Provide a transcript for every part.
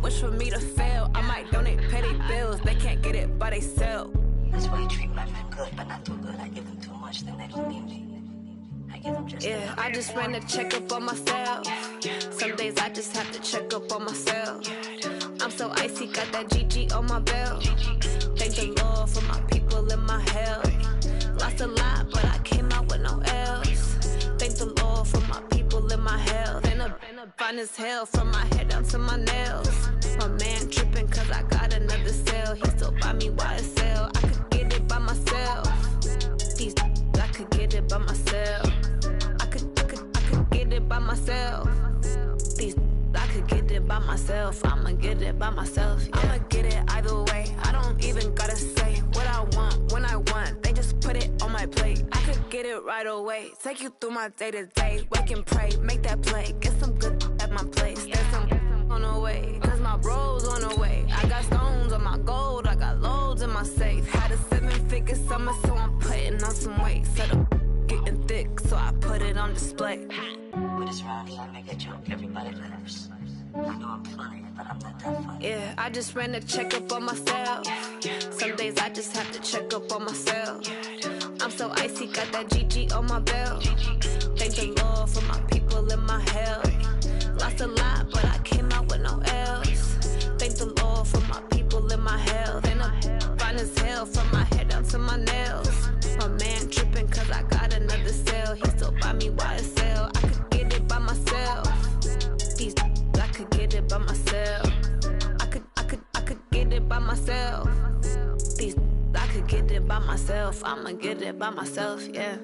wish for me to fail. I might donate petty bills, they can't get it by they sell. That's why I treat my men good, but not too good. I give them too much, then they don't need me. I give them just yeah, I just ran a checkup on myself. Some days I just have to check up on myself. I'm so icy, got that GG on my belt. Thank the Lord for my people in my health. Lost a lot, but I came out with no else. Thank the Lord for my people in my health. And a fine as hell from my head down to my nails. My man tripping cause I got another cell. He still buy me YSL. I could get it by myself. These I could get it by myself. I could get it by myself. These I could get it by myself. I'ma get it by myself. Yeah. I'ma get it either way. I don't even gotta say what I want when I want. They just put it on my plate. I could get it right away. Take you through my day to day. Wake and pray, make that play. Get some good at my place. There's some on the way, cause my bro's on the way. I got stones on my gold. I got loads in my safe. Had a 7-figure summer, so I'm putting on some weight. Set up getting thick, so I put it on display. With this round, I make a joke, everybody laughs. I know I'm funny, but I'm not that funny. Yeah, I just ran a checkup on myself. Some days I just have to check up on myself. I'm so icy, got that GG on my belt. Thank the Lord for my people in my health. Lost a lot, but I came out with no else. Thank the Lord for my people in my health. And I'm fine as hell from my head down to my nails. My man tripping cause I got another cell. He still buy me YSL. I could get it by myself. These I could get it by myself. I could get it by myself. These I could get it by myself. I'ma get it by myself, yeah.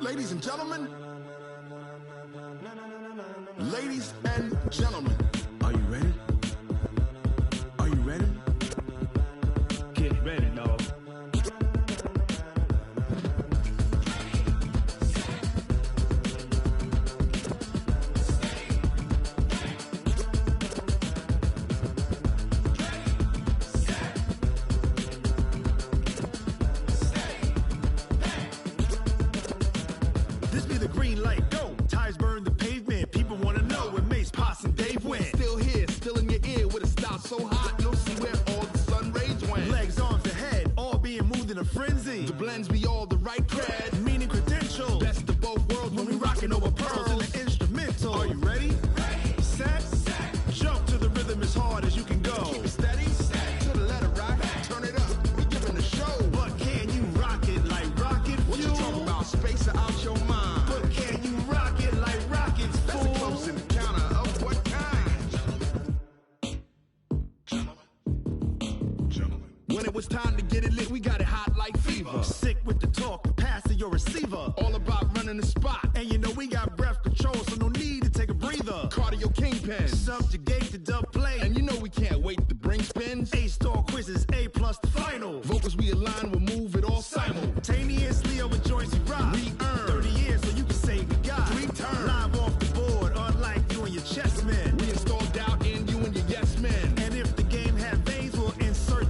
Ladies and gentlemen, ladies and gentlemen, are you ready? Are you ready? Get ready, dog. This be the green light, go. Tires burn the pavement. People wanna know where Mace, Potts, and Dave went. Still here, still in your ear with a style so hot, you'll see where all the sun rays went. Legs, arms, and head, all being moved in a frenzy. The blends be all the right cred, meaning credentials. Best of both worlds when we rockin' over pearls in the instrumental. Are you ready? Set, jump to the rhythm as hard as you can go. Keep it steady, to the letter right. Turn it up, we giving the show. But can you rock it like rocket fuel? What you talking about? Space out your mind. But can you rock it like rockets, fool? That's a close encounter of what kind? Gentlemen. When it was time to get it lit, we got it hot like fever. Sick with the talk, pass to your receiver. All about running the spot. And you know we got breath control, so no need to take a breather. Cardio kingpin, subjugate the dub play. And you know we can't wait to bring spins. A-star quizzes, A+ the final. Vocals we align, we'll move it all simultaneously over joints we rock. We earn 30 years so you can say we got 3 turns. Live off the board, unlike you and your chess men. We install doubt in you and your yes men. And if the game had veins, we'll insert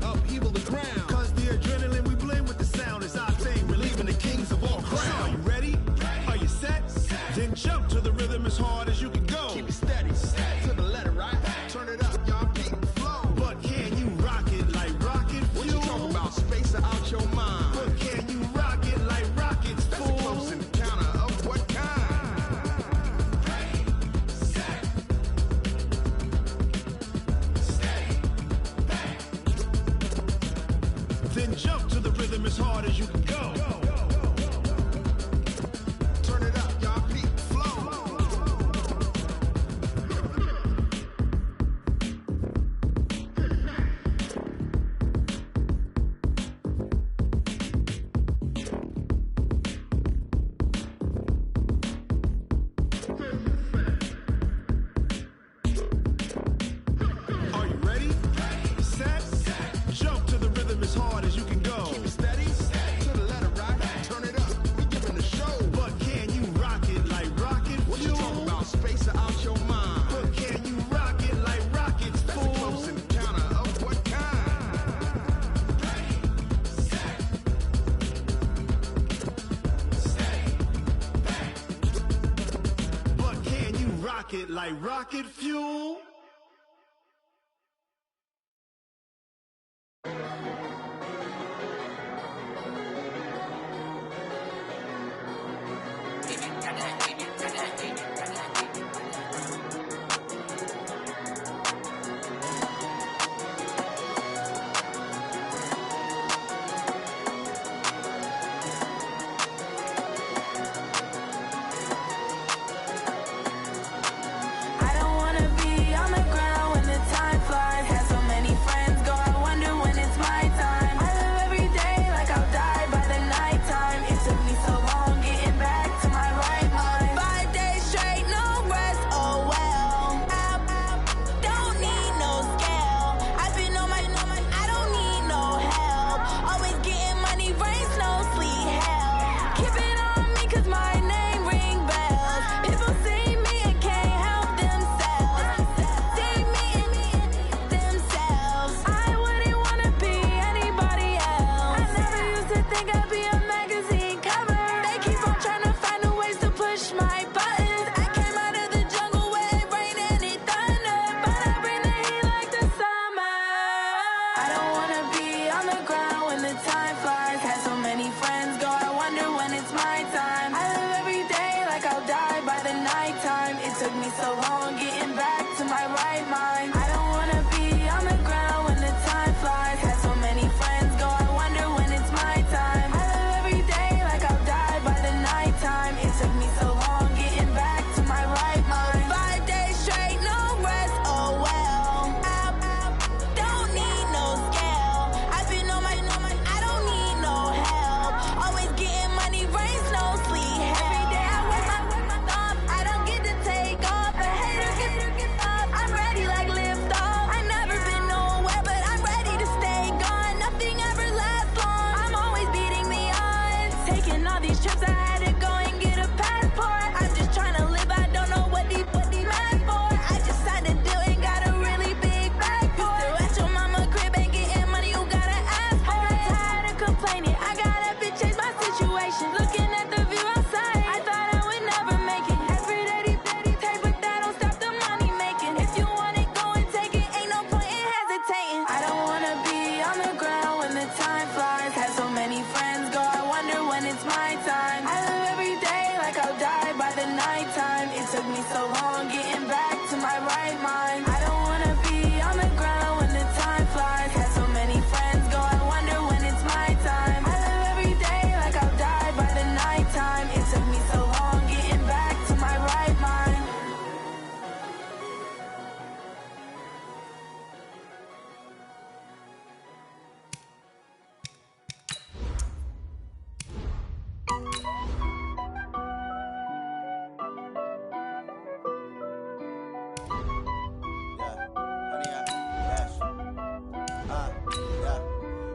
upheaval the ground. Cause the adrenaline we blend with the sound is our thing, relieving the kings of all crowns. So are you ready? Are you set? Then jump to the rhythm as hard as you can go. Keep it steady, to the letter right. Turn it up, y'all keep the flow. But can you rock it like rocket fuel? What you talking about? Space out your mind. But can you rock it like rockets, fool? That's a close encounter of what kind? Then jump to the rhythm as hard as you can go. Turn it up, y'all keep the flow. Are you ready? Set, jump to the rhythm as hard as you can go. Keep it steady, to the rocket like rocket fuel.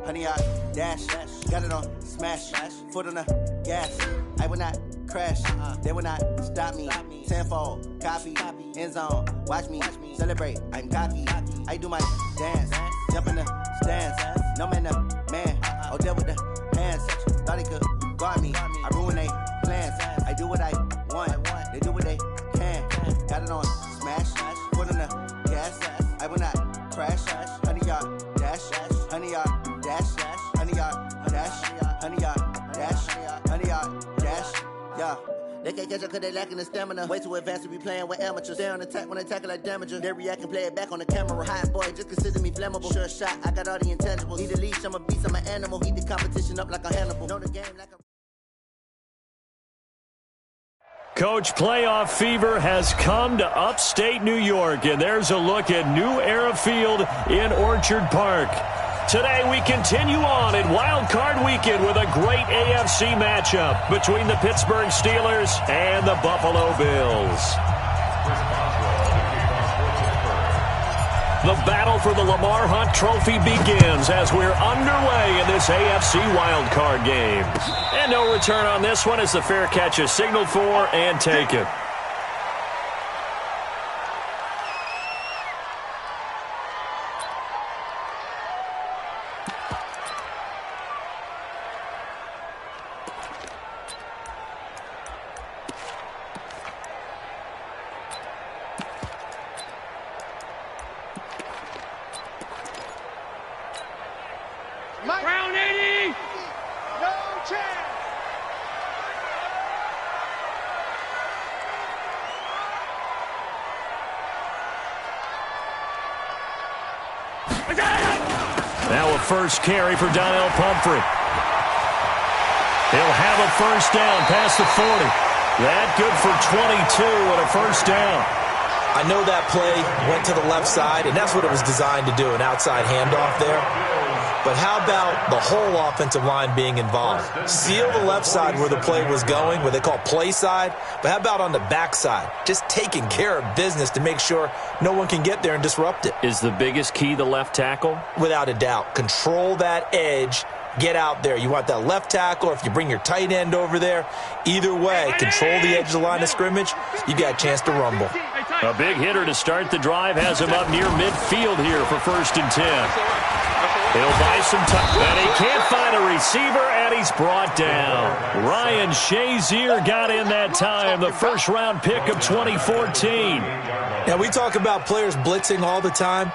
Honey, I dash, got it on smash, foot on the gas. I will not crash, they will not stop me. Tenfold, copy, end zone, watch me celebrate. I'm cocky, I do my dance, jump in the stands. No man, the man, oh, there with the hands. Thought he could guard me, I ruin they plans. I do what I want, they do what they can. Got it on smash, foot on the gas. I will not crash, honey, y'all dash, honey, y'all dash, honey, y'all dash, honey, y'all dash, honey, y'all dash, yeah. They can't catch up cause they lacking the stamina. Way too advanced to be playing with amateurs. Stay on attack when they tackle like damager. They react and play it back on the camera. Hot boy, just consider me flammable. Sure shot, I got all the intangibles. Need a leash, I'm a beast, I'm an animal. Eat the competition up like a Hannibal. Know the game like a... Coach, playoff fever has come to upstate New York, and there's a look at New Era Field in Orchard Park. Today we continue on in Wild Card Weekend with a great AFC matchup between the Pittsburgh Steelers and the Buffalo Bills. The battle for the Lamar Hunt Trophy begins as we're underway in this AFC Wild Card game. And no return on this one as the fair catch is signaled for and taken. first carry for Donnell Pumphrey. He'll have a first down past the 40. That good for 22 and a first down. I know that play went to the left side, and that's what it was designed to do, an outside handoff there. But how about the whole offensive line being involved? Seal the left side where the play was going, what they call play side. But how about on the back side? Just taking care of business to make sure no one can get there and disrupt it. Is the biggest key the left tackle? Without a doubt. Control that edge. Get out there. You want that left tackle, or if you bring your tight end over there, either way, control the edge of the line of scrimmage, you got a chance to rumble. A big hitter to start the drive has him up near midfield here for 1st and 10. He'll buy some time, and he can't find a receiver, and he's brought down. Ryan Shazier got in that time, the first-round pick of 2014. Now, we talk about players blitzing all the time.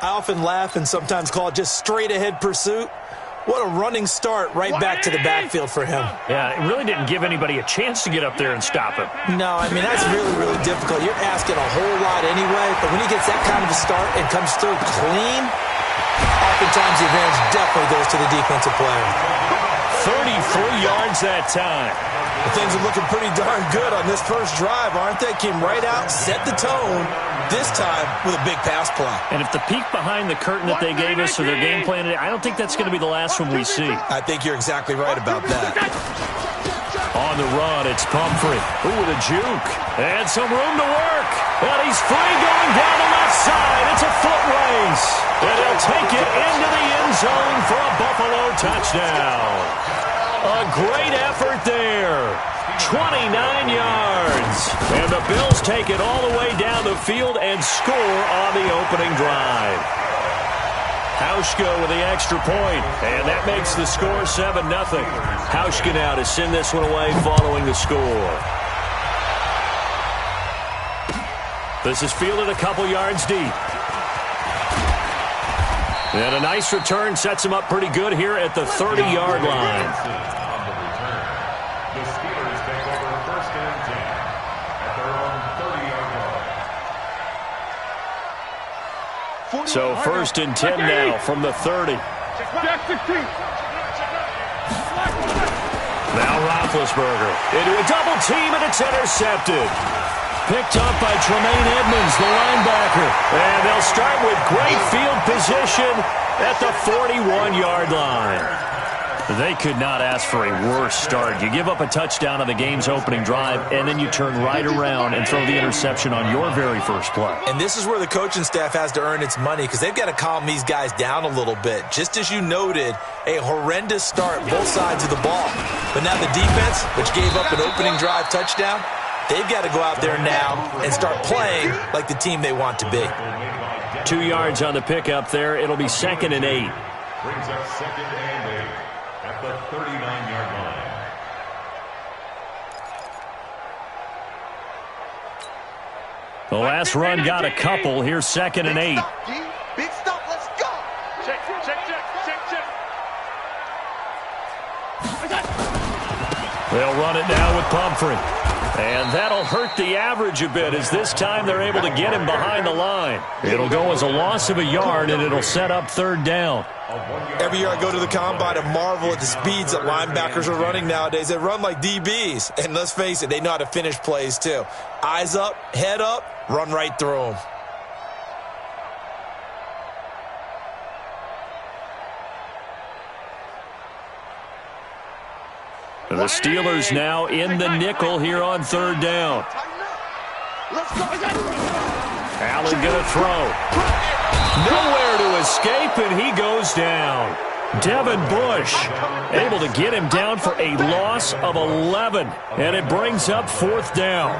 I often laugh and sometimes call it just straight-ahead pursuit. What a running start right back to the backfield for him. Yeah, it really didn't give anybody a chance to get up there and stop him. No, I mean, that's really, really difficult. You're asking a whole lot anyway, but when he gets that kind of a start and comes through clean, oftentimes the advantage definitely goes to the defensive player. 33 yards that time. Well, things are looking pretty darn good on this first drive, aren't they? Came right out, set the tone, this time with a big pass play. And if the peek behind the curtain that they gave us for their game plan today, I don't think that's going to be the last one we see. I think you're exactly right about that. On the run, it's Pumphrey. Ooh, with a juke. And some room to work. And he's free going down the left side. It's a foot race. And he'll take it into the end zone for a Buffalo touchdown. A great effort there. 29 yards. And the Bills take it all the way down the field and score on the opening drive. Hauschka with the extra point, and that makes the score 7-0. Hauschka now to send this one away following the score. This is fielded a couple yards deep. And a nice return sets him up pretty good here at the 30-yard line. The Steelers take over 1st and 10 at their own 30-yard line. So 1st and 10 now from the 30. Now Roethlisberger into a double team, and it's intercepted. Picked up by Tremaine Edmonds, the linebacker. And they'll start with great field position at the 41-yard line. They could not ask for a worse start. You give up a touchdown on the game's opening drive, and then you turn right around and throw the interception on your very first play. And this is where the coaching staff has to earn its money, because they've got to calm these guys down a little bit. Just as you noted, a horrendous start both sides of the ball. But now the defense, which gave up an opening drive touchdown, they've got to go out there now and start playing like the team they want to be. 2 yards on the pickup there. It'll be 2nd and 8. Brings up 2nd and 8 at the 39-yard line. The last run got a couple. Here's 2nd and 8. Big stop, let's go. Check. They'll run it now with Pumphrey. And that'll hurt the average a bit, as this time they're able to get him behind the line. It'll go as a loss of a yard, and it'll set up 3rd down. Every year I go to the combine and marvel at the speeds that linebackers are running nowadays. They run like DBs. And let's face it, they know how to finish plays too. Eyes up, head up, run right through them. The Steelers now in the nickel here on 3rd down. Allen going to throw. Nowhere to escape, and he goes down. Devin Bush able to get him down for a loss of 11, and it brings up 4th down.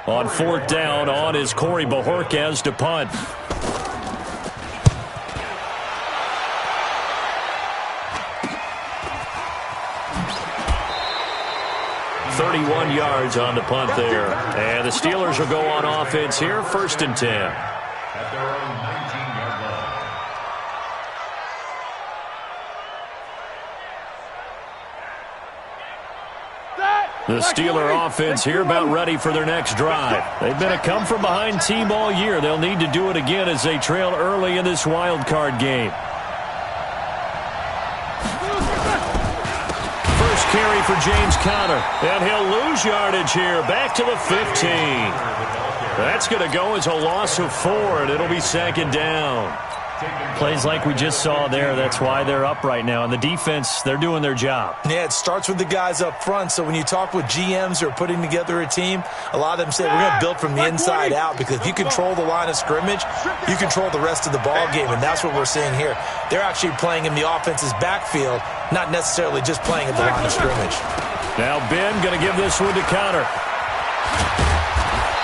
On 4th down, on is Corey Bojorquez to punt. 31 yards on the punt there. And the Steelers will go on offense here, 1st and 10. At their own 19-yard line. The Steeler offense here about ready for their next drive. They've been a come-from-behind team all year. They'll need to do it again as they trail early in this wild card game. First carry for James Conner, and he'll lose yardage here. Back to the 15. That's going to go as a loss of 4, and it'll be second down. Plays like we just saw there. That's why they're up right now. And the defense, they're doing their job. Yeah, it starts with the guys up front. So when you talk with GMs who are putting together a team, a lot of them say we're going to build from the inside out, because if you control the line of scrimmage, you control the rest of the ball game, and that's what we're seeing here. They're actually playing in the offense's backfield, not necessarily just playing at the line of scrimmage. Now Ben going to give this one to Conner.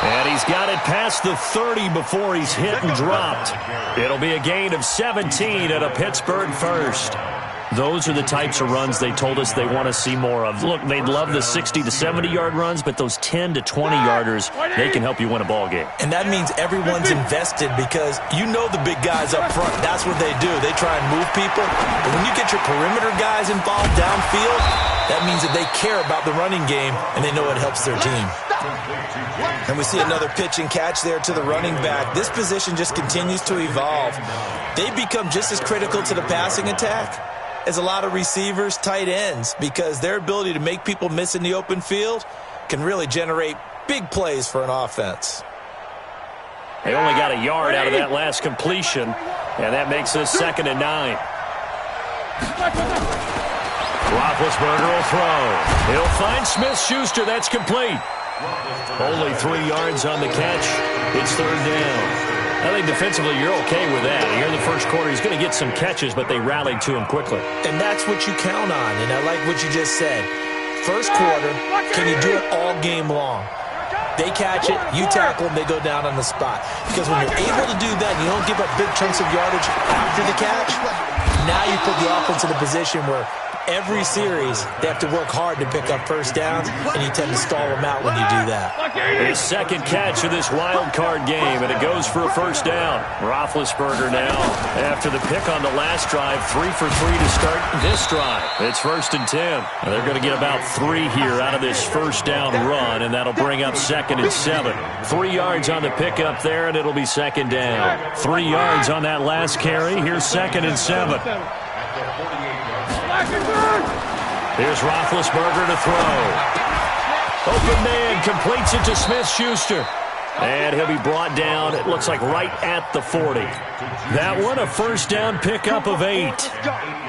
And he's got it past the 30 before he's hit and dropped. It'll be a gain of 17 at a Pittsburgh first. Those are the types of runs they told us they want to see more of. Look, they'd love the 60 to 70-yard runs, but those 10 to 20-yarders, they can help you win a ball game. And that means everyone's invested, because you know the big guys up front. That's what they do. They try and move people. But when you get your perimeter guys involved downfield, that means that they care about the running game, and they know it helps their team. And we see another pitch and catch there to the running back. This position just continues to evolve. They become just as critical to the passing attack as a lot of receivers, tight ends, because their ability to make people miss in the open field can really generate big plays for an offense. They only got a yard out of that last completion, and that makes this 2nd and 9. Roethlisberger will throw. He'll find Smith-Schuster. That's complete. Only 3 yards on the catch. It's 3rd down. I think defensively you're okay with that. Here in the first quarter, he's going to get some catches, but they rallied to him quickly. And that's what you count on, and I like what you just said. First quarter, can you do it all game long? They catch it, you tackle them, they go down on the spot. Because when you're able to do that, you don't give up big chunks of yardage after the catch, now you put the offense in a position where every series they have to work hard to pick up first downs, and you tend to stall them out when you do that. His second catch of this wild card game, and it goes for a first down. Roethlisberger now, after the pick on the last drive, 3 for 3 to start this drive. It's 1st and 10. And they're going to get about 3 here out of this first down run, and that'll bring up 2nd and 7. 3 yards on the pickup there, and it'll be 2nd down. 3 yards on that last carry. Here's 2nd and 7. Here's Roethlisberger to throw. Open man completes it to Smith-Schuster. And he'll be brought down, it looks like right at the 40. That one, a first down pickup of 8.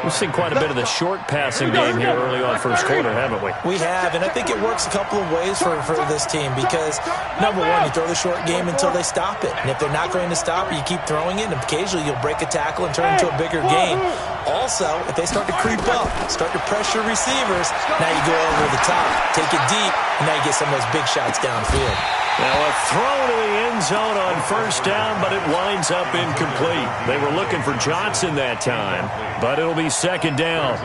We've seen quite a bit of the short passing game here early on first quarter, haven't we? We have, and I think it works a couple of ways for this team, because, number one, you throw the short game until they stop it. And if they're not going to stop it, you keep throwing it, and occasionally you'll break a tackle and turn it into a bigger gain. Also, if they start to creep up, start to pressure receivers, now you go over the top, take it deep, and now you get some of those big shots downfield. Now a throw to the end zone on first down, but it winds up incomplete. They were looking for Johnson that time, but it'll be 2nd down.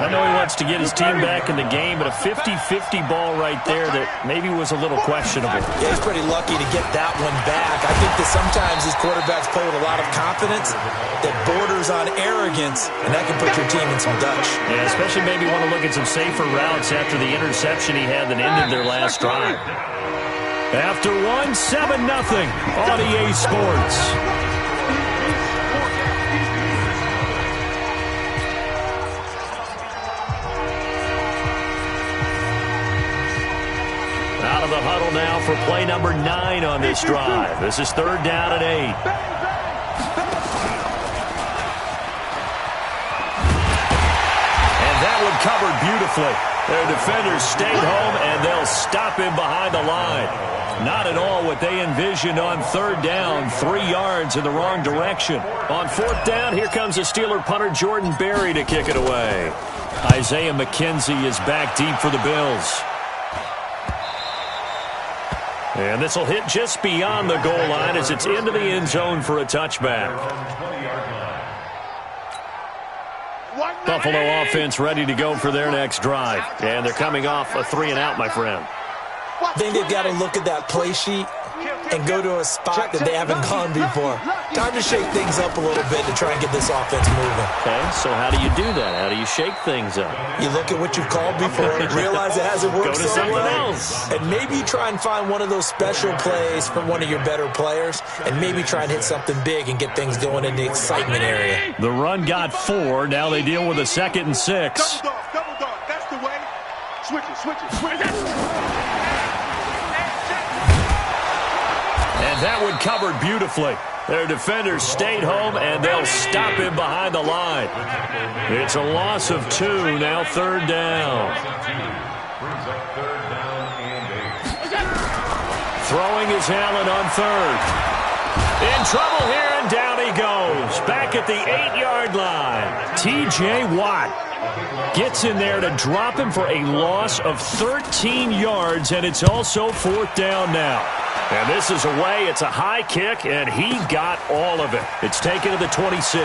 I know he wants to get his team back in the game, but a 50-50 ball right there that maybe was a little questionable. Yeah, he's pretty lucky to get that one back. I think that sometimes these quarterbacks play with a lot of confidence that borders on arrogance, and that can put your team in some Dutch. Yeah, especially maybe want to look at some safer routes after the interception he had that ended their last drive. After 1, 7-0 on EA Sports. Out of the huddle now for play number 9 on this drive. This is 3rd down and 8. And that one covered beautifully. Their defenders stayed home, and they'll stop him behind the line. Not at all what they envisioned on 3rd down. 3 yards in the wrong direction. On 4th down, here comes the Steeler punter Jordan Berry to kick it away. Isaiah McKenzie is back deep for the Bills. And this will hit just beyond the goal line as it's into the end zone for a touchback. Buffalo offense ready to go for their next drive. And they're coming off a 3-and-out, my friend. I think they've got to look at that play sheet and go to a spot that they haven't gone before. Time to shake things up a little bit to try and get this offense moving. Okay, so how do you do that? How do you shake things up? You look at what you've called before, realize it hasn't worked Go to something else. And maybe try and find one of those special plays from one of your better players, and maybe try and hit something big and get things going in the excitement area. The run got 4. Now they deal with a 2nd and 6. Double dog. That's the way. Switch it. And that one covered beautifully. Their defenders stayed home, and they'll stop him behind the line. It's a loss of 2, now 3rd down. Throwing is Allen on 3rd. In trouble here, and down he goes. Back at the 8-yard line. T.J. Watt gets in there to drop him for a loss of 13 yards, and it's also 4th down now. And this is away. It's a high kick, and he got all of it. It's taken to the 26.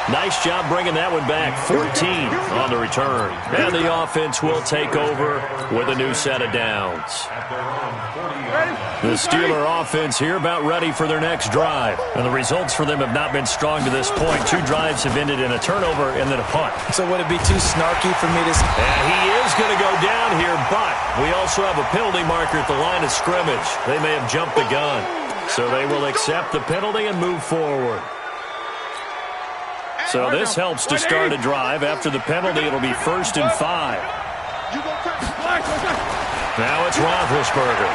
Nice job bringing that one back. 14 on the return. And the offense will take over with a new set of downs. The Steeler offense here about ready for their next drive. And the results for them have not been strong to this point. 2 drives have ended in a turnover and then a punt. So would it be too snarky for me to... And he is going to go down here, but we also have a penalty marker at the line of scrimmage. They may have jumped the gun. So they will accept the penalty and move forward. So this helps to start a drive. After the penalty, it'll be 1st and 5. Now it's Roethlisberger.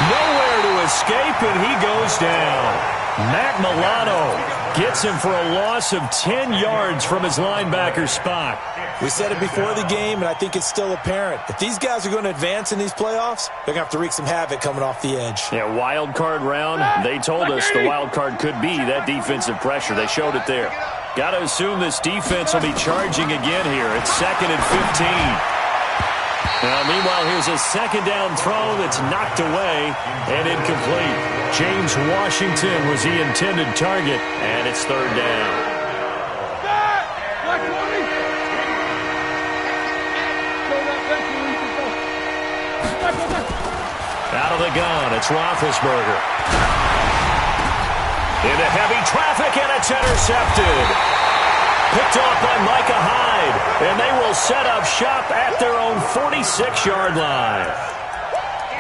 Nowhere to escape, and he goes down. Matt Milano gets him for a loss of 10 yards from his linebacker spot. We said it before the game, and I think it's still apparent. If these guys are going to advance in these playoffs, they're going to have to wreak some havoc coming off the edge. Yeah, wild card round. They told us the wild card could be that defensive pressure. They showed it there. Got to assume this defense will be charging again here. It's 2nd and 15. Now, meanwhile, here's a 2nd down throw that's knocked away and incomplete. James Washington was the intended target, and it's 3rd down. Out of the gun, it's Roethlisberger. Into heavy traffic, and it's intercepted. Picked off by Micah Hyde, and they will set up shop at their own 46-yard line.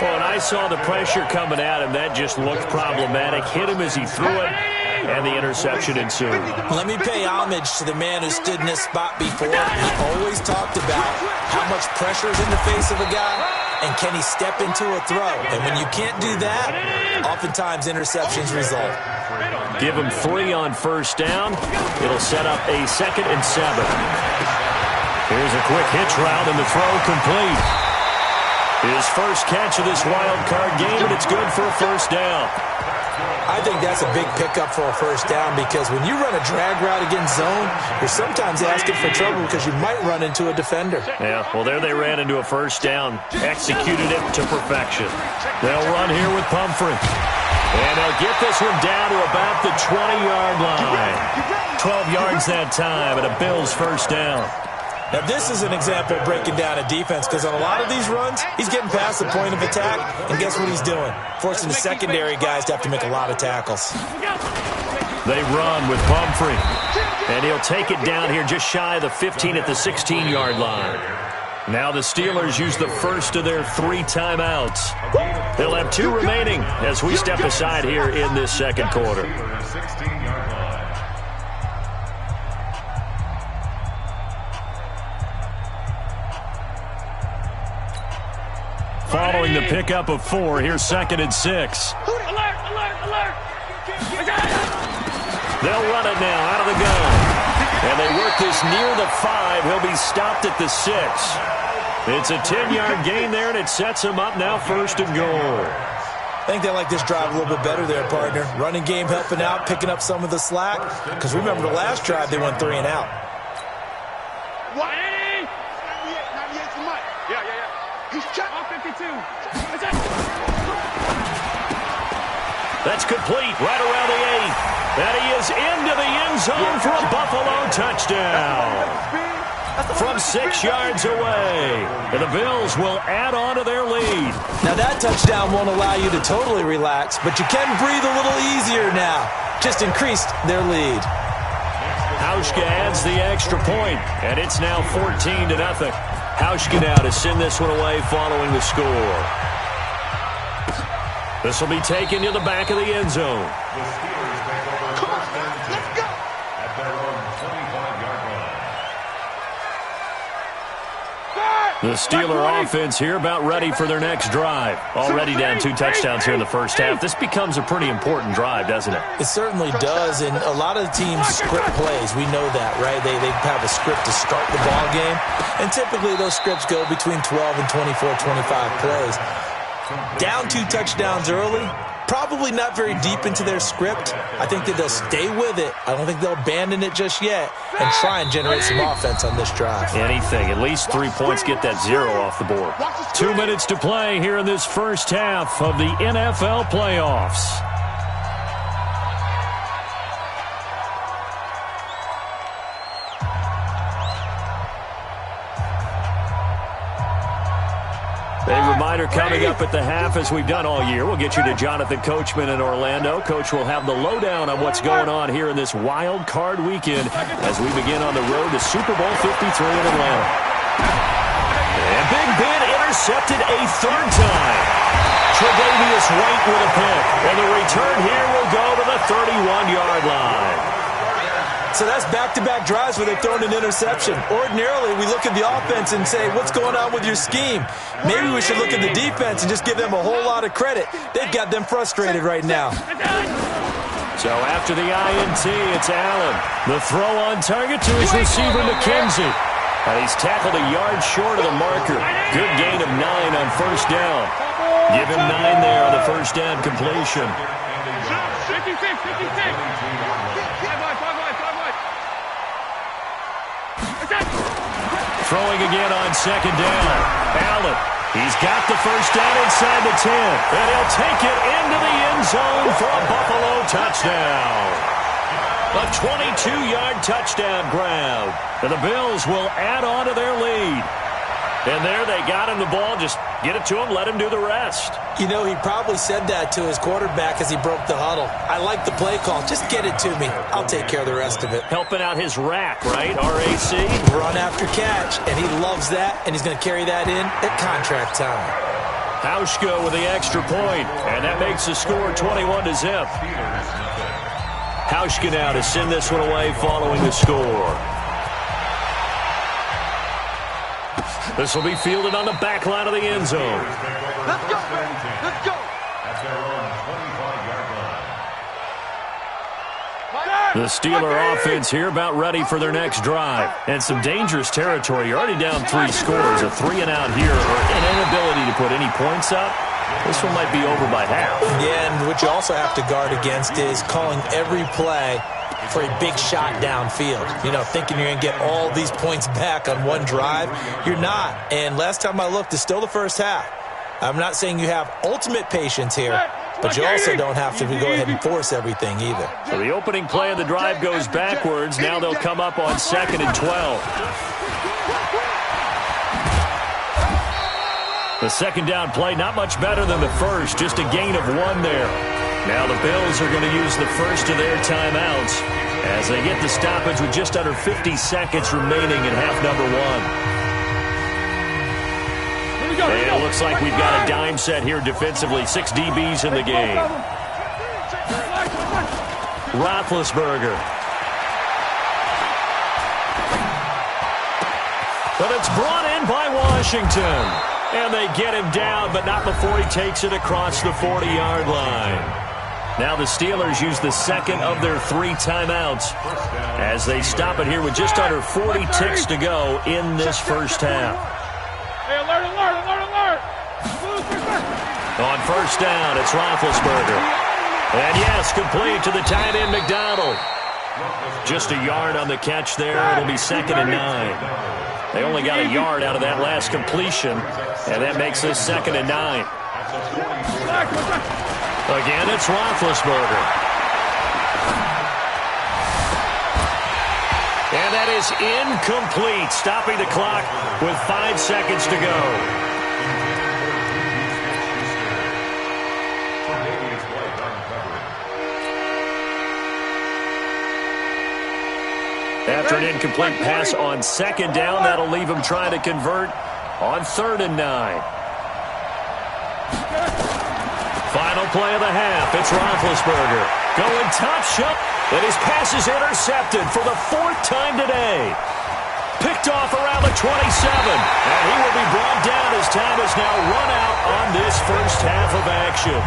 Well, when I saw the pressure coming at him, that just looked problematic. Hit him as he threw it, and the interception ensued. Let me pay homage to the man who stood in this spot before. He always talked about how much pressure is in the face of a guy, and can he step into a throw? And when you can't do that, oftentimes interceptions result. Give him 3 on 1st down. It'll set up a 2nd and 7. Here's a quick hitch route, and the throw complete. His first catch of this wild card game, and it's good for a 1st down. I think that's a big pickup for a 1st down, because when you run a drag route against zone, you're sometimes asking for trouble because you might run into a defender. Yeah, well, there they ran into a 1st down, executed it to perfection. They'll run here with Pumphrey. And they'll get this one down to about the 20-yard line. 12 yards that time, and a Bills 1st down. Now, this is an example of breaking down a defense, because on a lot of these runs, he's getting past the point of attack, and guess what he's doing? Forcing the secondary guys to have to make a lot of tackles. They run with Pumphrey, and he'll take it down here just shy of the 15 at the 16-yard line. Now the Steelers use the first of their 3 timeouts. They'll have 2 remaining as we step aside here in this 2nd quarter. Following the pickup of 4, here's 2nd and 6. Alert! They'll run it now out of the gun. And they work this near the 5. He'll be stopped at the 6. It's a 10-yard gain there, and it sets him up now 1st and goal. I think they like this drive a little bit better there, partner. Running game helping out, picking up some of the slack. Because remember, the last drive, they went 3 and out. What? 98 for Mike. Yeah. He's checked. 52. That's complete right around the 8. And he is into the end zone for a Buffalo touchdown. from 6 yards away. And the Bills will add on to their lead. Now that touchdown won't allow you to totally relax, but you can breathe a little easier now. Just increased their lead. Hauschka adds the extra point, and it's now 14-0. Hauschka now to send this one away following the score. This will be taken to the back of the end zone. Come on, let's go. At their own 25-yard line. The Steeler offense here about ready for their next drive. Already down 2 touchdowns here in the first half. This becomes a pretty important drive, doesn't it? It certainly does, and a lot of the teams script plays. We know that, right? They have a script to start the ball game, and typically those scripts go between 12 and 24, 25 plays. Down 2 touchdowns early, probably not very deep into their script. I think that they'll stay with it. I don't think they'll abandon it just yet and try and generate some offense on this drive. Anything. At least 3 points, get that 0 off the board. 2 minutes to play here in this first half of the NFL playoffs. A reminder coming up at the half, as we've done all year. We'll get you to Jonathan Coachman in Orlando. Coach will have the lowdown on what's going on here in this wild card weekend as we begin on the road to Super Bowl 53 in Atlanta. And Big Ben intercepted a 3rd time. Tre'Davious White with a pick. And the return here will go to the 31-yard line. So that's back-to-back drives where they've thrown an interception. Ordinarily, we look at the offense and say, what's going on with your scheme? Maybe we should look at the defense and just give them a whole lot of credit. They've got them frustrated right now. So after the INT, it's Allen. The throw on target to his receiver, McKenzie. And he's tackled a yard short of the marker. Good gain of 9 on first down. Give him 9 there on the first down completion. 56. Throwing again on second down. Allen, he's got the first down inside the 10. And he'll take it into the end zone for a Buffalo touchdown. A 22-yard touchdown grab. And the Bills will add on to their lead. And there they got him the ball. Just get it to him, let him do the rest. You know, he probably said that to his quarterback as he broke the huddle. I like the play call. Just get it to me. I'll take care of the rest of it. Helping out his rack, right? RAC. Run after catch, and he loves that, and he's going to carry that in at contract time. Hauschka with the extra point, and that makes the score 21-0. Hauschka now to send this one away following the score. This will be fielded on the back line of the end zone. Let's go. Let's go. At their own 25-yard line. The Steeler offense here about ready for their next drive. And some dangerous territory. You're already down 3 scores. A 3-and-out here, or an inability to put any points up. This one might be over by half. Yeah, and what you also have to guard against is calling every play for a big shot downfield. You know, thinking you're going to get all these points back on one drive. You're not. And last time I looked, it's still the first half. I'm not saying you have ultimate patience here, but you also don't have to go ahead and force everything either. So the opening play of the drive goes backwards. Now they'll come up on 2nd and 12. The second down play, not much better than the first, just a gain of 1 there. Now the Bills are going to use the first of their timeouts as they get the stoppage with just under 50 seconds remaining in half number 1. And it looks like we've got a dime set here defensively. 6 DBs in the game. Roethlisberger. But it's brought in by Washington. And they get him down, but not before he takes it across the 40-yard line. Now the Steelers use the second of their 3 timeouts as they stop it here with just under 40 ticks to go in this first half. Hey, alert. On first down, it's Roethlisberger. And yes, complete to the tight end, McDonald. Just a yard on the catch there. It'll be 2nd and 9. They only got a yard out of that last completion, and that makes this 2nd and 9. Again, it's Roethlisberger. And that is incomplete, stopping the clock with 5 seconds to go. After an incomplete pass on second down, that'll leave him trying to convert on 3rd and 9. Final play of the half. It's Roethlisberger going top shot. And his pass is intercepted for the 4th time today. Picked off around the 27. And he will be brought down as time has now run out on this first half of action.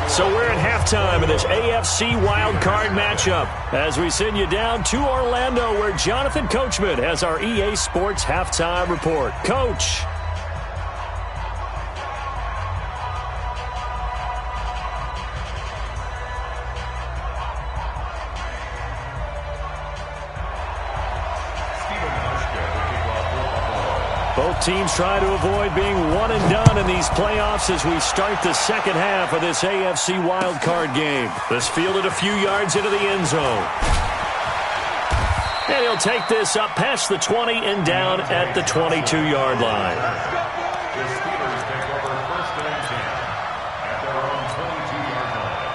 So we're at halftime in this AFC wildcard matchup as we send you down to Orlando where Jonathan Coachman has our EA Sports halftime report. Coach. Both teams try to avoid being one and done in these playoffs as we start the second half of this AFC wildcard game. This fielded a few yards into the end zone. And he'll take this up past the 20 and down at the 22-yard line. The Steelers take over 1st and 10 at their own 22-yard line.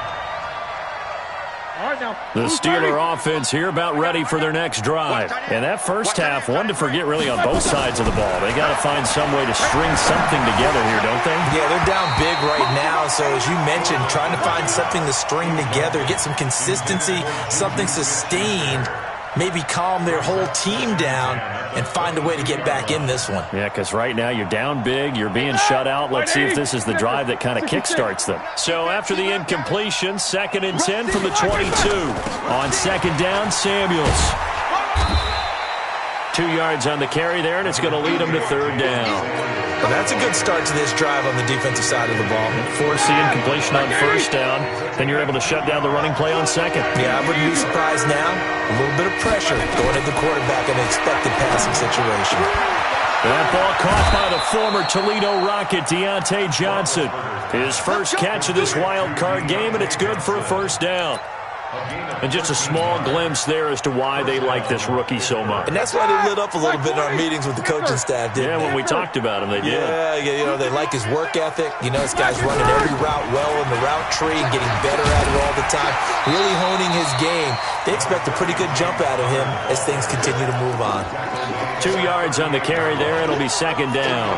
The Steeler offense here about ready for their next drive. And that first half, one to forget really on both sides of the ball. They got to find some way to string something together here, don't they? Yeah, they're down big right now. So as you mentioned, trying to find something to string together, get some consistency, something sustained, maybe calm their whole team down and find a way to get back in this one. Yeah, because right now you're down big, you're being shut out. Let's see if this is the drive that kind of kickstarts them. So after the incompletion, 2nd and 10 from the 22. On 2nd down, Samuels. 2 yards on the carry there, and it's going to lead them to 3rd down. Well, that's a good start to this drive on the defensive side of the ball. Force the incompletion on 1st down, then you're able to shut down the running play on 2nd. Yeah, I wouldn't be surprised now. A little bit of pressure going at the quarterback in an expected passing situation. That ball caught by the former Toledo Rocket, Deontay Johnson. His first catch of this wild card game, and it's good for a 1st down. And just a small glimpse there as to why they like this rookie so much. And that's why they lit up a little bit in our meetings with the coaching staff, didn't they? When we talked about him, they did. Yeah, you know, they like his work ethic. You know, this guy's running every route well in the route tree and getting better at it all the time, really honing his game. They expect a pretty good jump out of him as things continue to move on. 2 yards on the carry there. It'll be 2nd down.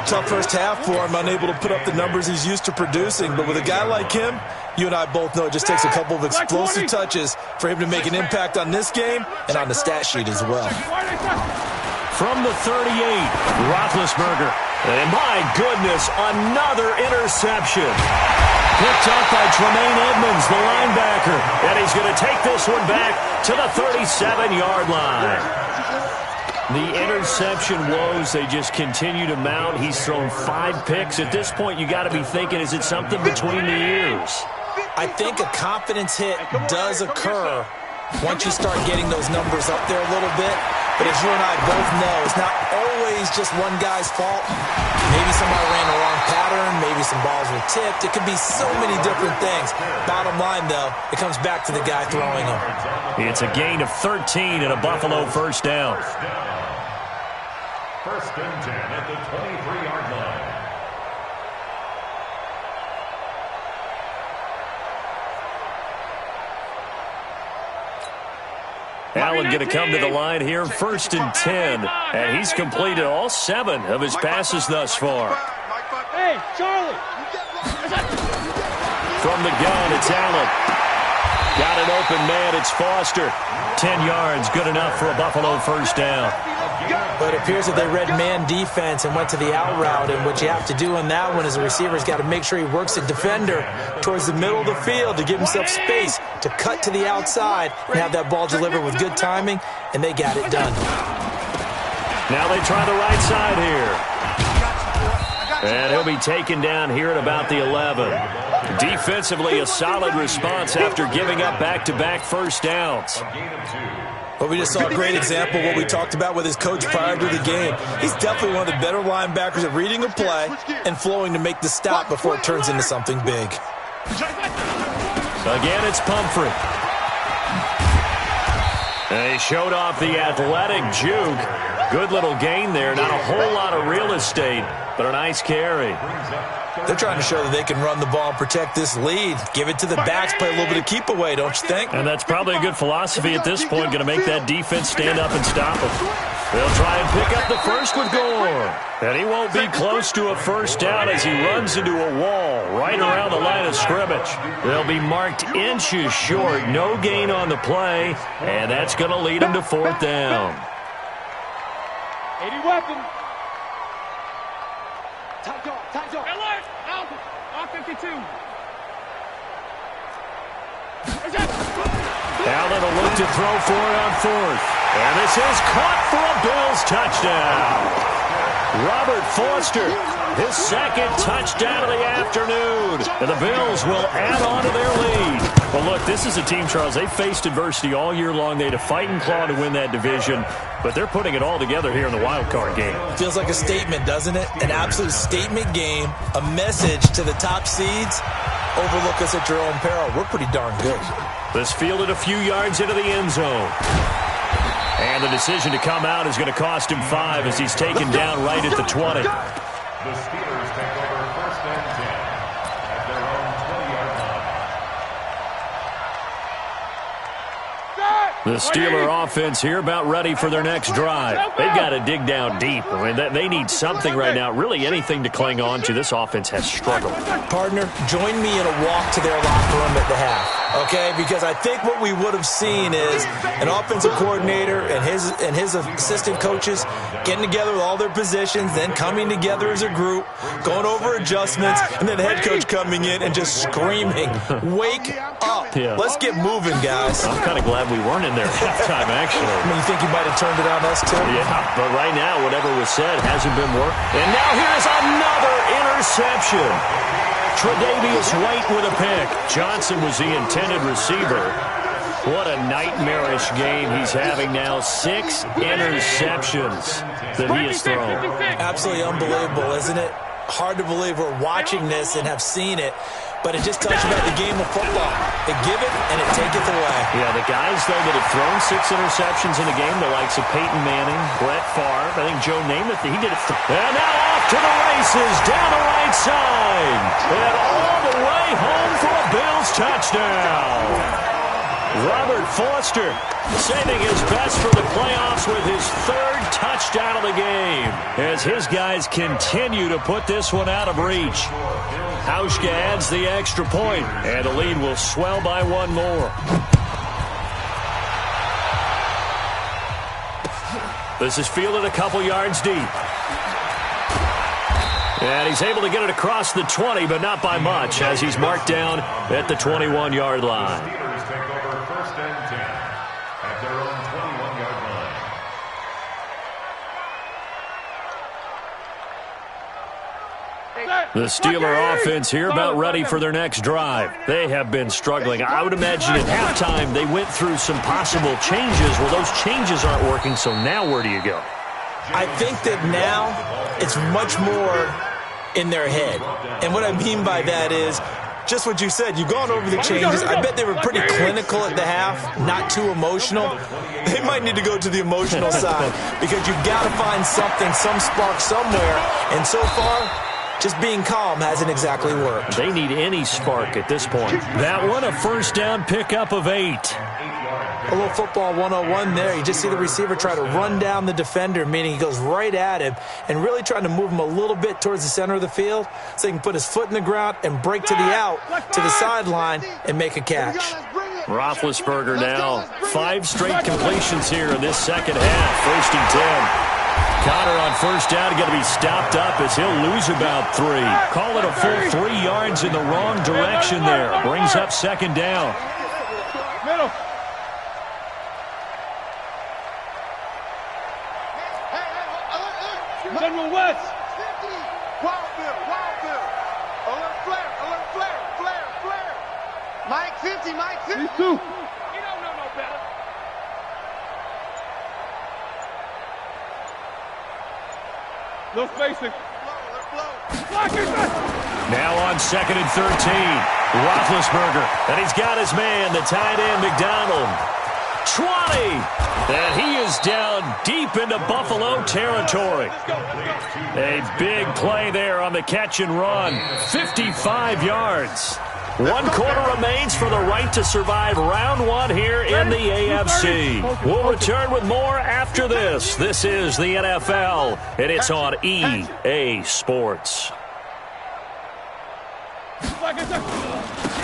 Tough first half for him, unable to put up the numbers he's used to producing. But with a guy like him, you and I both know it just takes a couple of explosive touches for him to make an impact on this game and on the stat sheet as well. From the 38, Roethlisberger. And my goodness, another interception. Picked up by Tremaine Edmonds, the linebacker. And he's going to take this one back to the 37-yard line. The interception woes, they just continue to mount. He's thrown 5 picks. At this point, you got to be thinking, is it something between the ears? I think a confidence hit does occur once you start getting those numbers up there a little bit. But as you and I both know, it's not always just one guy's fault. Maybe somebody ran the wrong pattern. Maybe some balls were tipped. It could be so many different things. Bottom line, though, it comes back to the guy throwing them. It's a gain of 13 and a Buffalo 1st down. 1st and 10 at the 23-yard line. Allen going to come to the line here, 1st and 10. And he's completed all 7 of his passes thus far. Hey, Charlie! From the gun, it's Allen. Got an open man, it's Foster. 10 yards, good enough for a Buffalo 1st down. But it appears that they read man defense and went to the out route, and what you have to do on that one is the receiver's got to make sure he works the defender towards the middle of the field to give himself space to cut to the outside and have that ball delivered with good timing, and they got it done. Now they try the right side here. And he'll be taken down here at about the 11. Defensively, a solid response after giving up back-to-back 1st downs. But we just saw a great example of what we talked about with his coach prior to the game. He's definitely one of the better linebackers at reading a play and flowing to make the stop before it turns into something big. Again, it's Pumphrey. They showed off the athletic juke. Good little gain there. Not a whole lot of real estate, but a nice carry. They're trying to show that they can run the ball and protect this lead. Give it to the backs, play a little bit of keep away, don't you think? And that's probably a good philosophy at this point. Going to make that defense stand up and stop them. They'll try and pick up the first with Gore. And he won't be close to a first down as he runs into a wall right around the line of scrimmage. They'll be marked inches short. No gain on the play, and that's going to lead them to fourth down. 80 weapon. Tight up. Alert. Out. All 52. Allen will look to throw for it on fourth. And this is caught for a Bills touchdown. Robert Foster, his second touchdown of the afternoon. And the Bills will add on to their lead. Well, look, this is a team, Charles, they faced adversity all year long. They had to fight and claw to win that division. But they're putting it all together here in the wild card game. Feels like a statement, doesn't it? An absolute statement game, a message to the top seeds. Overlook us at your own peril. We're pretty darn good. This fielded a few yards into the end zone. And the decision to come out is going to cost him 5 as he's taken down right at the 20. The Steelers take over first and 10 at their own 20-yard line. The Steeler offense here about ready for their next drive. They've got to dig down deep. I mean, they need something right now, really anything to cling on to. This offense has struggled. Partner, join me in a walk to their locker room at the half. Okay, because I think what we would have seen is an offensive coordinator and his assistant coaches getting together with all their positions, then coming together as a group, going over adjustments, and then the head coach coming in and just screaming, "Wake up! Yeah. Let's get moving, guys." I'm kind of glad we weren't in there at halftime, actually. I mean, you think he might have turned it on us, too? Yeah, but right now, whatever was said hasn't been worked. And now here's another interception. Tre'Davious White with a pick. Johnson was the intended receiver. What a nightmarish game he's having now. 6 interceptions that he has thrown. Absolutely unbelievable, isn't it? Hard to believe we're watching this and have seen it, but it just tells you about the game of football. They give it and it taketh away. Yeah, the guys, though, that have thrown 6 interceptions in a game, the likes of Peyton Manning, Brett Favre, I think Joe Namath, he did it. And now off to the races, down the right side. And all the way home for a Bills touchdown. Robert Foster saving his best for the playoffs with his 3rd touchdown of the game as his guys continue to put this one out of reach. Hauschka adds the extra point, and the lead will swell by 1 more. This is fielded a couple yards deep. And he's able to get it across the 20, but not by much, as he's marked down at the 21-yard line. Steelers take over first and 10 at their own 21-yard line. The Steeler offense here about ready for their next drive. They have been struggling. I would imagine at halftime they went through some possible changes. Well, those changes aren't working, so now where do you go? I think that now it's much more in their head. And what I mean by that is just what you said. You've gone over the changes. I bet they were pretty clinical at the half, not too emotional. They might need to go to the emotional side because you've got to find something, some spark somewhere. And so far, just being calm hasn't exactly worked. They need any spark at this point. That one, a first down pickup of 8. A little football 101 there. You just see the receiver try to run down the defender, meaning he goes right at him and really trying to move him a little bit towards the center of the field so he can put his foot in the ground and break to the out, to the sideline, and make a catch. Roethlisberger now. 5 straight completions here in this second half. 1st and 10. Connor on first down going to be stopped up as he'll lose about 3. Call it a full 3 yards in the wrong direction there. Brings up 2nd down. Middle. General West. Wild Bill. Alert flare. Mike 50. These 2. You don't know no better. No spacing. Now on 2nd and 13. Roethlisberger. And he's got his man, the tight end, McDonald. 20. And he is down deep into Buffalo territory. A big play there on the catch and run. 55 yards. 1 quarter remains for the right to survive round 1 here in the AFC. We'll return with more after this. This is the NFL, and it's on EA Sports.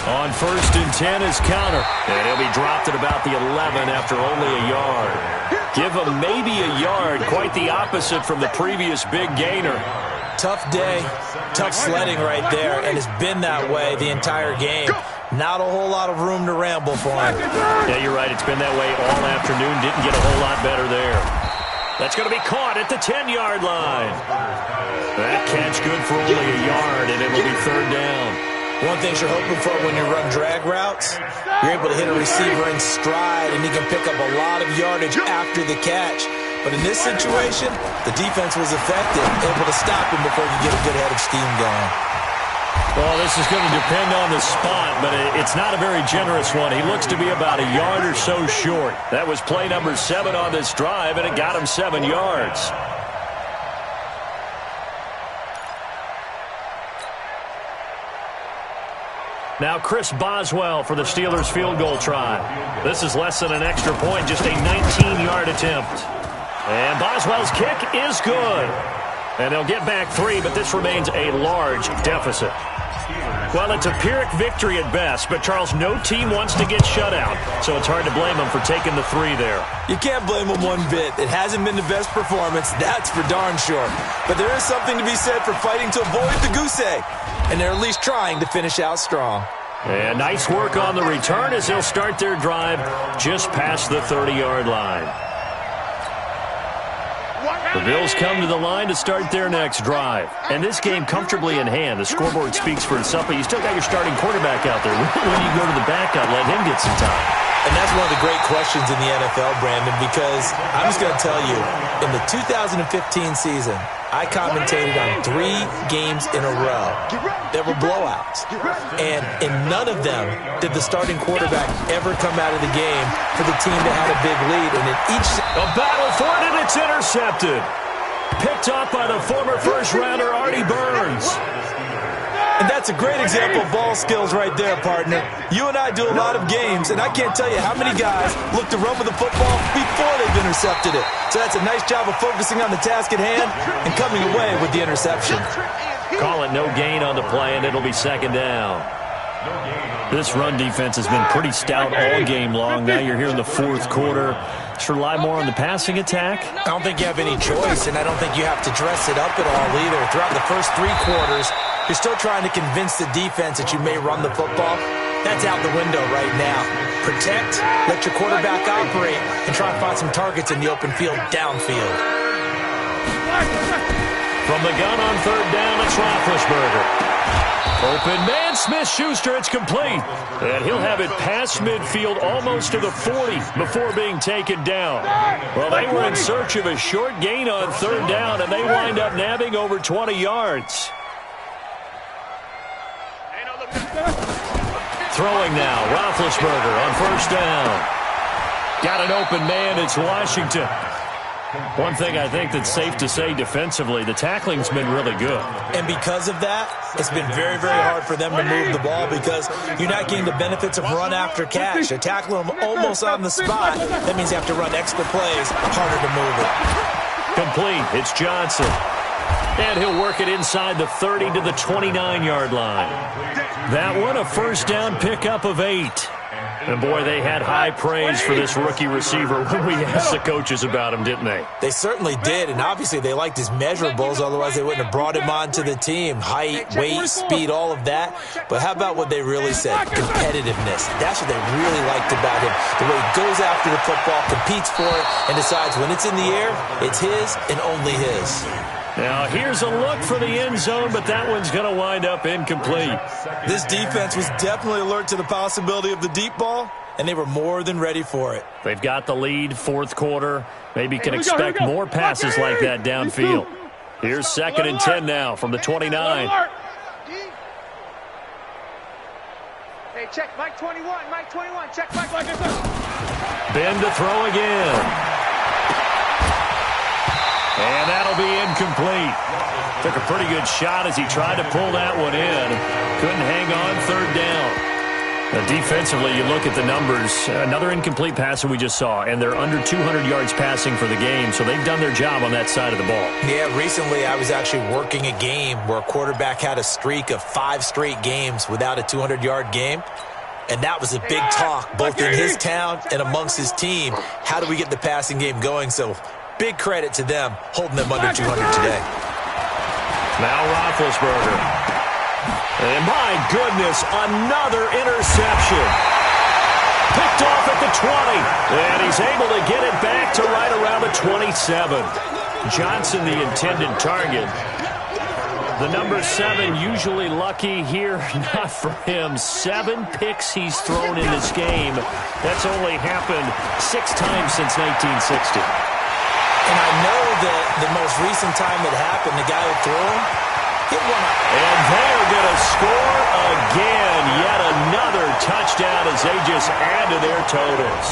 On 1st and 10 is counter. And he'll be dropped at about the 11 after only a yard. Give him maybe a yard. Quite the opposite from the previous big gainer. Tough day, tough sledding right there, and it's been that way the entire game. Not a whole lot of room to ramble for him. Yeah, you're right. It's been that way all afternoon. Didn't get a whole lot better there. That's going to be caught at the 10-yard line. That catch good for only a yard, and it will be 3rd down. One thing you're hoping for when you run drag routes, you're able to hit a receiver in stride, and he can pick up a lot of yardage after the catch. But in this situation, the defense was effective, able to stop him before you get a good head of steam going. Well, this is going to depend on the spot, but it's not a very generous one. He looks to be about a yard or so short. That was play number 7 on this drive, and it got him 7 yards. Now Chris Boswell for the Steelers field goal try. This is less than an extra point, just a 19-yard attempt. And Boswell's kick is good. And they'll get back 3, but this remains a large deficit. Well, it's a Pyrrhic victory at best, but Charles, no team wants to get shut out, so it's hard to blame them for taking the 3 there. You can't blame them one bit. It hasn't been the best performance, that's for darn sure. But there is something to be said for fighting to avoid the goose egg, and they're at least trying to finish out strong. And nice work on the return as they'll start their drive just past the 30-yard line. The Bills come to the line to start their next drive. And this game comfortably in hand. The scoreboard speaks for itself, but you still got your starting quarterback out there. When you go to the backup, let him get some time. And that's one of the great questions in the NFL, Brandon, because I'm just going to tell you, in the 2015 season, I commentated on 3 games in a row. There were blowouts. And in none of them did the starting quarterback ever come out of the game for the team that had a big lead. And in each... A battle for it, and it's intercepted. Picked up by the former first-rounder Artie Burns. And that's a great example of ball skills right there, partner. You and I do a lot of games, and I can't tell you how many guys look to run with the football before they've intercepted it. So that's a nice job of focusing on the task at hand and coming away with the interception. Call it no gain on the play, and it'll be 2nd down. This run defense has been pretty stout all game long. Now you're here in the 4th quarter. Just rely more on the passing attack. I don't think you have any choice, and I don't think you have to dress it up at all either. Throughout the first 3 quarters, you're still trying to convince the defense that you may run the football. That's out the window right now. Protect, let your quarterback operate, and try to find some targets in the open field downfield. From the gun on 3rd down, it's Roethlisberger. Open man, Smith-Schuster, it's complete. And he'll have it past midfield almost to the 40 before being taken down. Well, they were in search of a short gain on 3rd down, and they wind up nabbing over 20 yards. Throwing now, Roethlisberger on 1st down. Got an open man, it's Washington. One thing I think that's safe to say defensively, the tackling's been really good. And because of that, it's been very, very hard for them to move the ball because you're not getting the benefits of run after catch. You're tackling them almost on the spot. That means you have to run extra plays, harder to move it. Complete, it's Johnson. And he'll work it inside the 30 to the 29-yard line. That one, a 1st down pickup of 8. And, boy, they had high praise for this rookie receiver when we asked the coaches about him, didn't they? They certainly did, and obviously they liked his measurables, otherwise they wouldn't have brought him onto the team. Height, weight, speed, all of that. But how about what they really said? Competitiveness. That's what they really liked about him. The way he goes after the football, competes for it, and decides when it's in the air, it's his and only his. Now, here's a look for the end zone, but that one's going to wind up incomplete. This defense was definitely alert to the possibility of the deep ball, and they were more than ready for it. They've got the lead, 4th quarter. Maybe can expect more passes like that downfield. Here's 2nd and 10 now from the 29. check. Mike 21, Mike 21. Check, Mike. Ben to throw again. And that'll be incomplete. Took a pretty good shot as he tried to pull that one in. Couldn't hang on, third down. Now, defensively, you look at the numbers. Another incomplete pass that we just saw, and they're under 200 yards passing for the game, so they've done their job on that side of the ball. Yeah, recently I was actually working a game where a quarterback had a streak of 5 straight games without a 200-yard game, and that was a big talk both in his town and amongst his team. How do we get the passing game going? So big credit to them holding them under 200 today. Now Roethlisberger. And my goodness, another interception. Picked off at the 20. And he's able to get it back to right around the 27. Johnson, the intended target. The number 7 usually lucky here. Not for him. 7 picks he's thrown in this game. That's only happened 6 times since 1960. And I know that the most recent time it happened, the guy who threw him, hit one up. And they're going to score again. Yet another touchdown as they just add to their totals.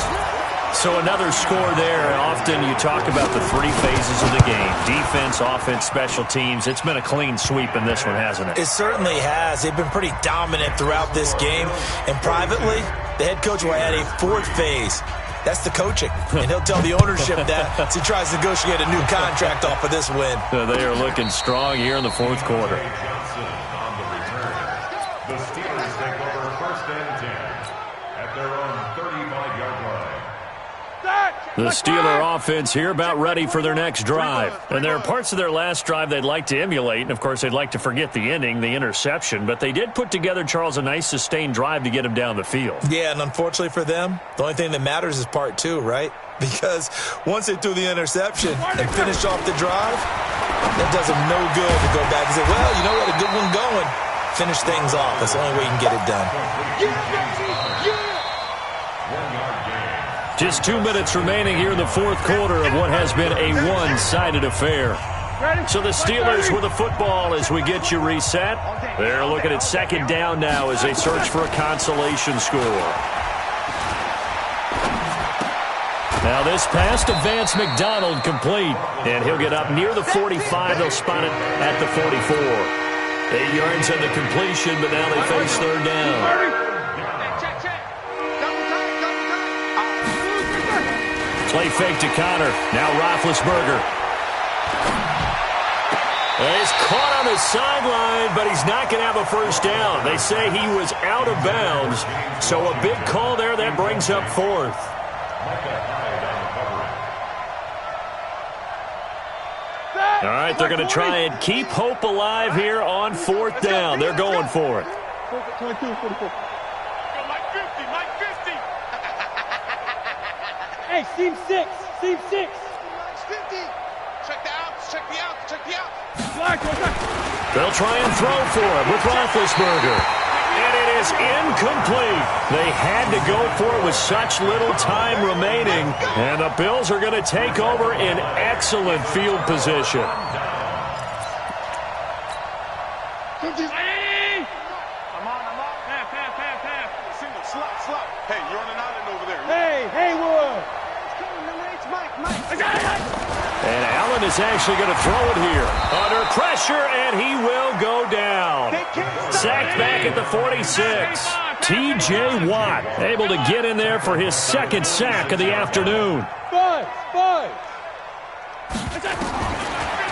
So another score there. Often you talk about the 3 phases of the game. Defense, offense, special teams. It's been a clean sweep in this one, hasn't it? It certainly has. They've been pretty dominant throughout this game. And privately, the head coach will add a 4th phase. That's the coaching. And he'll tell the ownership that as he tries to negotiate a new contract off of this win. They are looking strong here in the 4th quarter. The Steelers take over 1st and 10 at their own 35-yard line. The Steeler offense here about ready for their next drive. And there are parts of their last drive they'd like to emulate. And, of course, they'd like to forget the ending, the interception. But they did put together, Charles, a nice sustained drive to get him down the field. Yeah, and unfortunately for them, the only thing that matters is part 2, right? Because once they threw the interception and finished off the drive, that does them no good to go back and say, well, you know what, a good one going. Finish things off. That's the only way you can get it done. Just 2 minutes remaining here in the 4th quarter of what has been a one-sided affair. So the Steelers with the football as we get you reset. They're looking at 2nd down now as they search for a consolation score. Now this pass to Vance McDonald complete. And he'll get up near the 45. They'll spot it at the 44. 8 yards on the completion, but now they face 3rd down. Play fake to Connor. Now Roethlisberger. He's caught on the sideline, but he's not going to have a 1st down. They say he was out of bounds. So a big call there that brings up 4th. All right, they're going to try and keep hope alive here on 4th down. They're going for it. 22, 44. Hey, seam 6. Seam 6. 50. Check the outs. Check the outs. Check the outs. They'll try and throw for it with Roethlisberger. And it is incomplete. They had to go for it with such little time remaining. And the Bills are going to take over in excellent field position. I'm on. Half. Single, slot. Hey, you're on an island over there. Hey, Haywood. And Allen is actually going to throw it here. Under pressure, and he will go down. Sacked back at the 46. T.J. Watt able to get in there for his 2nd sack of the afternoon. Five.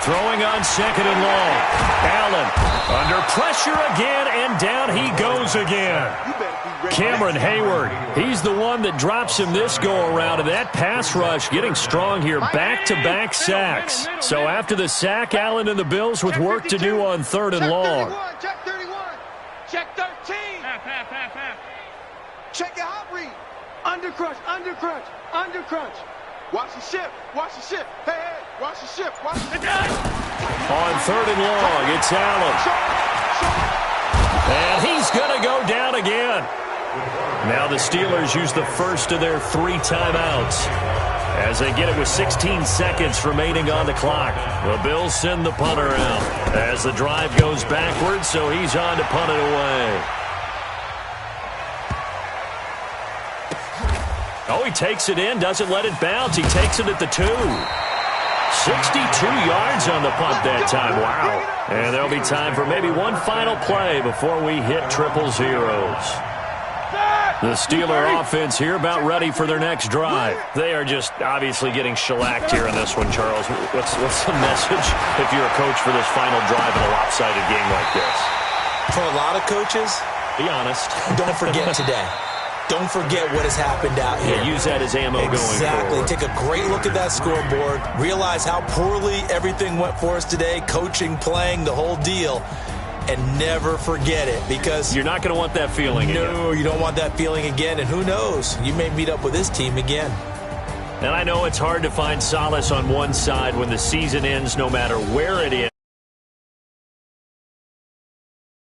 Throwing on 2nd and long. Allen under pressure again, and down he goes again. Cameron Hayward, he's the one that drops him this go-around, and that pass rush getting strong here, back-to-back sacks. So after the sack, Allen and the Bills with work to do on 3rd and long. Check 31. Check 13. Half. Check your hot read. Under crunch. Watch the ship. Hey, watch the ship. On 3rd and long, it's Allen. And he's going to go down again. Now the Steelers use the first of their 3 timeouts as they get it with 16 seconds remaining on the clock. The Bills send the punter out as the drive goes backwards, so he's on to punt it away. Oh, he takes it in, doesn't let it bounce. He takes it at the 2. 62 yards on the punt that time. Wow. And there'll be time for maybe one final play before we hit triple zeros. The Steeler offense here about ready for their next drive. They are just obviously getting shellacked here in this one, Charles. What's the message if you're a coach for this final drive in a lopsided game like this? For a lot of coaches, be honest. Don't forget today. Don't forget what has happened out here. Yeah, use that as ammo going forward. Exactly. Take a great look at that scoreboard. Realize how poorly everything went for us today. Coaching, playing, the whole deal. And never forget it, because you're not going to want that feeling again. No, you don't want that feeling again. And who knows? You may meet up with this team again. And I know it's hard to find solace on one side when the season ends, no matter where it is.